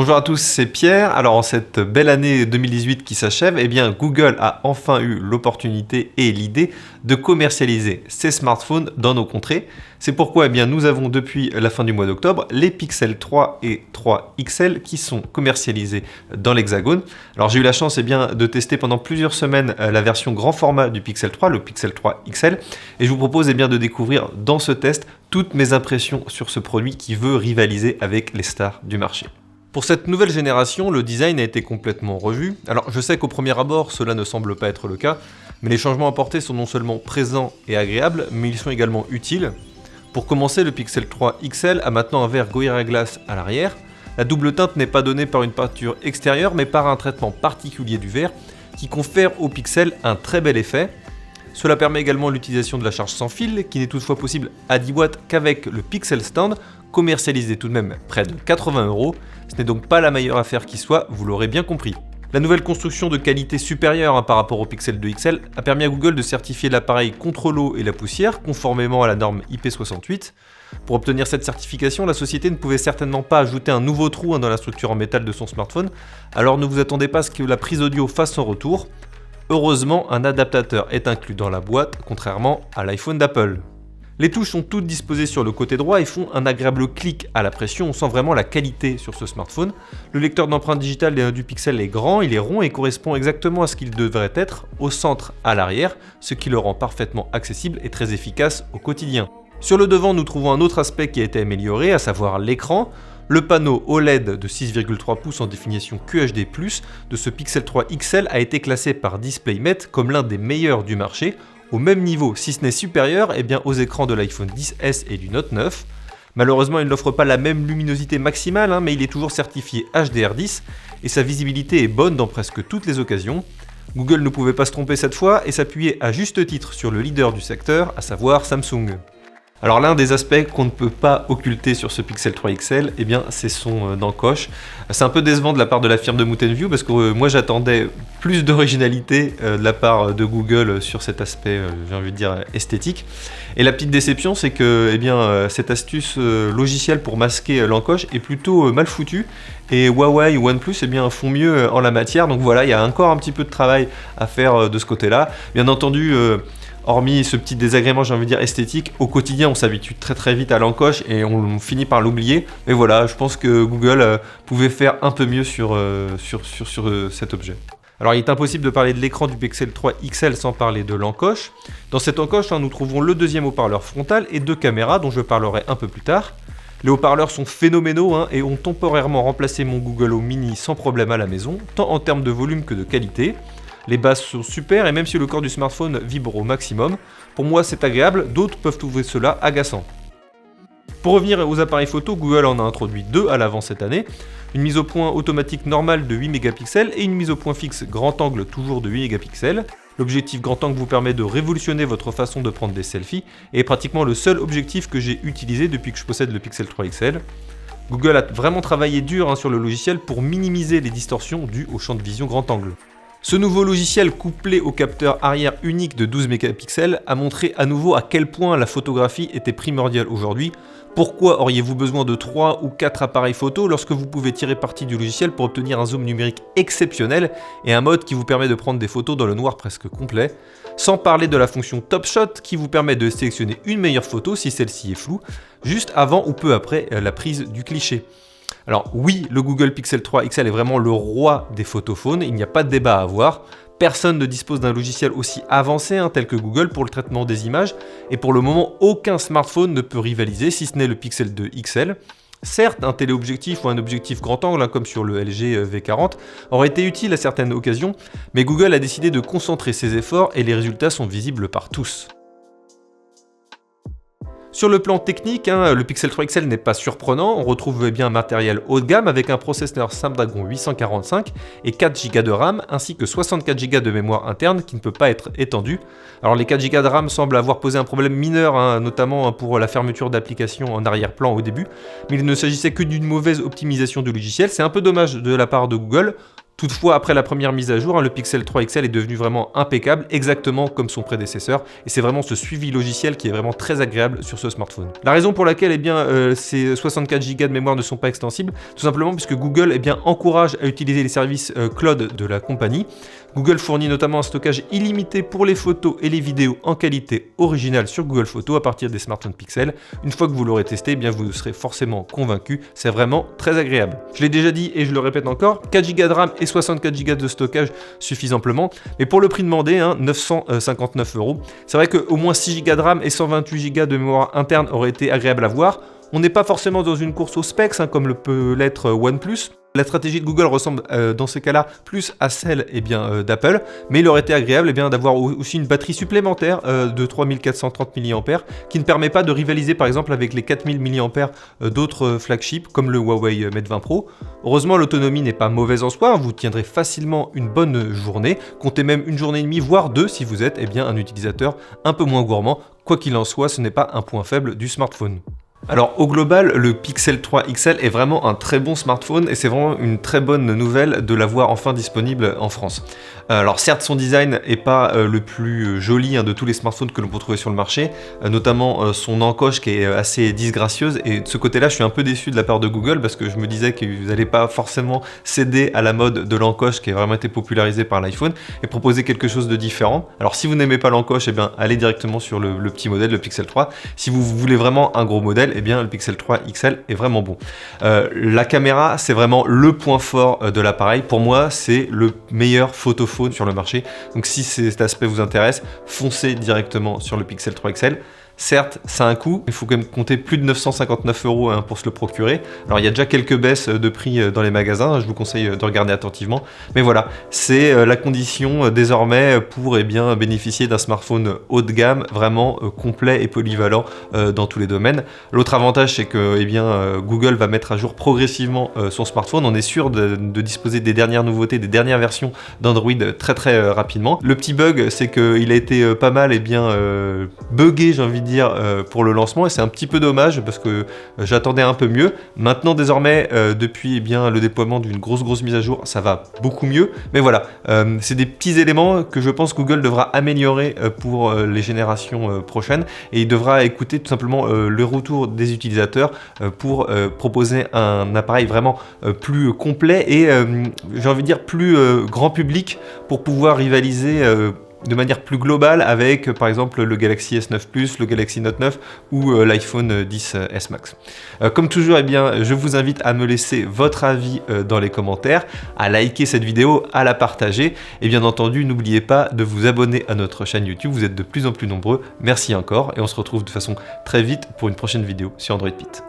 Bonjour à tous, c'est Pierre. Alors en cette belle année 2018 qui s'achève, eh bien Google a enfin eu l'opportunité et l'idée de commercialiser ses smartphones dans nos contrées. C'est pourquoi nous avons depuis la fin du mois d'octobre les Pixel 3 et 3 XL qui sont commercialisés dans l'Hexagone. Alors j'ai eu la chance de tester pendant plusieurs semaines la version grand format du Pixel 3, le Pixel 3 XL, et je vous propose de découvrir dans ce test toutes mes impressions sur ce produit qui veut rivaliser avec les stars du marché. Pour cette nouvelle génération, le design a été complètement revu. Alors je sais qu'au premier abord, cela ne semble pas être le cas, mais les changements apportés sont non seulement présents et agréables, mais ils sont également utiles. Pour commencer, le Pixel 3 XL a maintenant un verre Gorilla Glass à l'arrière. La double teinte n'est pas donnée par une peinture extérieure, mais par un traitement particulier du verre qui confère au Pixel un très bel effet. Cela permet également l'utilisation de la charge sans fil, qui n'est toutefois possible à 10 watts qu'avec le Pixel Stand, commercialisé tout de même près de 80 €. Ce n'est donc pas la meilleure affaire qui soit, vous l'aurez bien compris. La nouvelle construction de qualité supérieure par rapport au Pixel 2 XL a permis à Google de certifier l'appareil contre l'eau et la poussière, conformément à la norme IP68. Pour obtenir cette certification, la société ne pouvait certainement pas ajouter un nouveau trou dans la structure en métal de son smartphone, alors ne vous attendez pas à ce que la prise audio fasse son retour. Heureusement, un adaptateur est inclus dans la boîte, contrairement à l'iPhone d'Apple. Les touches sont toutes disposées sur le côté droit et font un agréable clic à la pression, on sent vraiment la qualité sur ce smartphone. Le lecteur d'empreintes digitales du Pixel est grand, il est rond et correspond exactement à ce qu'il devrait être, au centre, à l'arrière, ce qui le rend parfaitement accessible et très efficace au quotidien. Sur le devant, nous trouvons un autre aspect qui a été amélioré, à savoir l'écran. Le panneau OLED de 6,3 pouces en définition QHD+, de ce Pixel 3 XL a été classé par DisplayMate comme l'un des meilleurs du marché, au même niveau, si ce n'est supérieur, aux écrans de l'iPhone XS et du Note 9. Malheureusement, il n'offre pas la même luminosité maximale, mais il est toujours certifié HDR10 et sa visibilité est bonne dans presque toutes les occasions. Google ne pouvait pas se tromper cette fois et s'appuyait à juste titre sur le leader du secteur, à savoir Samsung. Alors l'un des aspects qu'on ne peut pas occulter sur ce Pixel 3 XL, c'est son encoche. C'est un peu décevant de la part de la firme de Mountain View parce que moi j'attendais plus d'originalité de la part de Google sur cet aspect, esthétique. Et la petite déception, c'est que cette astuce logicielle pour masquer l'encoche est plutôt mal foutue. Et Huawei ou OnePlus font mieux en la matière. Donc voilà, il y a encore un petit peu de travail à faire de ce côté-là. Bien entendu, hormis ce petit désagrément, esthétique, au quotidien, on s'habitue très vite à l'encoche et on finit par l'oublier. Mais voilà, je pense que Google pouvait faire un peu mieux sur cet objet. Alors, il est impossible de parler de l'écran du Pixel 3 XL sans parler de l'encoche. Dans cette encoche, nous trouvons le deuxième haut-parleur frontal et deux caméras dont je parlerai un peu plus tard. Les haut-parleurs sont phénoménaux et ont temporairement remplacé mon Google Home Mini sans problème à la maison, tant en termes de volume que de qualité. Les basses sont super et même si le corps du smartphone vibre au maximum, pour moi c'est agréable, d'autres peuvent trouver cela agaçant. Pour revenir aux appareils photo, Google en a introduit deux à l'avant cette année, une mise au point automatique normale de 8 mégapixels et une mise au point fixe grand angle toujours de 8 mégapixels. L'objectif grand angle vous permet de révolutionner votre façon de prendre des selfies et est pratiquement le seul objectif que j'ai utilisé depuis que je possède le Pixel 3 XL. Google a vraiment travaillé dur sur le logiciel pour minimiser les distorsions dues au champ de vision grand angle. Ce nouveau logiciel couplé au capteur arrière unique de 12 mégapixels a montré à nouveau à quel point la photographie était primordiale aujourd'hui. Pourquoi auriez-vous besoin de 3 ou 4 appareils photo lorsque vous pouvez tirer parti du logiciel pour obtenir un zoom numérique exceptionnel et un mode qui vous permet de prendre des photos dans le noir presque complet? Sans parler de la fonction Top Shot qui vous permet de sélectionner une meilleure photo si celle-ci est floue, juste avant ou peu après la prise du cliché. Alors oui, le Google Pixel 3 XL est vraiment le roi des photophones, il n'y a pas de débat à avoir. Personne ne dispose d'un logiciel aussi avancé tel que Google pour le traitement des images, et pour le moment, aucun smartphone ne peut rivaliser si ce n'est le Pixel 2 XL. Certes, un téléobjectif ou un objectif grand angle, comme sur le LG V40, aurait été utile à certaines occasions, mais Google a décidé de concentrer ses efforts et les résultats sont visibles par tous. Sur le plan technique, le Pixel 3 XL n'est pas surprenant, on retrouve un matériel haut de gamme avec un processeur Snapdragon 845 et 4 Go de RAM ainsi que 64 Go de mémoire interne qui ne peut pas être étendu. Alors les 4 Go de RAM semblent avoir posé un problème mineur, notamment pour la fermeture d'applications en arrière-plan au début, mais il ne s'agissait que d'une mauvaise optimisation du logiciel, c'est un peu dommage de la part de Google. Toutefois, après la première mise à jour, le Pixel 3 XL est devenu vraiment impeccable, exactement comme son prédécesseur, et c'est vraiment ce suivi logiciel qui est vraiment très agréable sur ce smartphone. La raison pour laquelle ces 64 Go de mémoire ne sont pas extensibles, tout simplement puisque Google encourage à utiliser les services cloud de la compagnie. Google fournit notamment un stockage illimité pour les photos et les vidéos en qualité originale sur Google Photos à partir des smartphones Pixel. Une fois que vous l'aurez testé, vous serez forcément convaincu, c'est vraiment très agréable. Je l'ai déjà dit et je le répète encore, 4 Go de RAM et 64 Go de stockage suffisent amplement, mais pour le prix demandé, 959 €, c'est vrai qu'au moins 6 Go de RAM et 128 Go de mémoire interne auraient été agréables à voir. On n'est pas forcément dans une course aux specs, comme le peut l'être OnePlus. La stratégie de Google ressemble dans ces cas-là plus à celle d'Apple, mais il aurait été agréable d'avoir aussi une batterie supplémentaire de 3430 mAh qui ne permet pas de rivaliser par exemple avec les 4000 mAh d'autres flagships comme le Huawei Mate 20 Pro. Heureusement, l'autonomie n'est pas mauvaise en soi, vous tiendrez facilement une bonne journée, comptez même une journée et demie voire deux si vous êtes un utilisateur un peu moins gourmand. Quoi qu'il en soit, ce n'est pas un point faible du smartphone. Alors au global, le Pixel 3 XL est vraiment un très bon smartphone et c'est vraiment une très bonne nouvelle de l'avoir enfin disponible en France. Alors certes, son design n'est pas le plus joli de tous les smartphones que l'on peut trouver sur le marché, notamment son encoche qui est assez disgracieuse, et de ce côté-là, je suis un peu déçu de la part de Google parce que je me disais qu'ils n'allaient pas forcément céder à la mode de l'encoche qui a vraiment été popularisée par l'iPhone et proposer quelque chose de différent. Alors si vous n'aimez pas l'encoche, allez directement sur le petit modèle, le Pixel 3. Si vous voulez vraiment un gros modèle, le Pixel 3 XL est vraiment bon. La caméra, c'est vraiment le point fort de l'appareil. Pour moi, c'est le meilleur photophone sur le marché. Donc si cet aspect vous intéresse, foncez directement sur le Pixel 3 XL. Certes, ça a un coût, il faut quand même compter plus de 959 € pour se le procurer. Alors il y a déjà quelques baisses de prix dans les magasins, je vous conseille de regarder attentivement. Mais voilà, c'est la condition désormais pour bénéficier d'un smartphone haut de gamme, vraiment complet et polyvalent dans tous les domaines. L'autre avantage, c'est que Google va mettre à jour progressivement son smartphone. On est sûr de disposer des dernières nouveautés, des dernières versions d'Android très rapidement. Le petit bug, c'est qu'il a été pas mal buggé, j'ai envie de dire, pour le lancement, et c'est un petit peu dommage parce que j'attendais un peu mieux. Maintenant désormais, depuis le déploiement d'une grosse mise à jour, ça va beaucoup mieux, mais voilà, c'est des petits éléments que je pense Google devra améliorer pour les générations prochaines, et il devra écouter tout simplement le retour des utilisateurs pour proposer un appareil vraiment plus complet et j'ai envie de dire plus grand public pour pouvoir rivaliser de manière plus globale avec par exemple le Galaxy S9 Plus, le Galaxy Note 9 ou l'iPhone 10S Max. Comme toujours, je vous invite à me laisser votre avis dans les commentaires, à liker cette vidéo, à la partager, et bien entendu, n'oubliez pas de vous abonner à notre chaîne YouTube, vous êtes de plus en plus nombreux. Merci encore, et on se retrouve de façon très vite pour une prochaine vidéo sur Android Pit.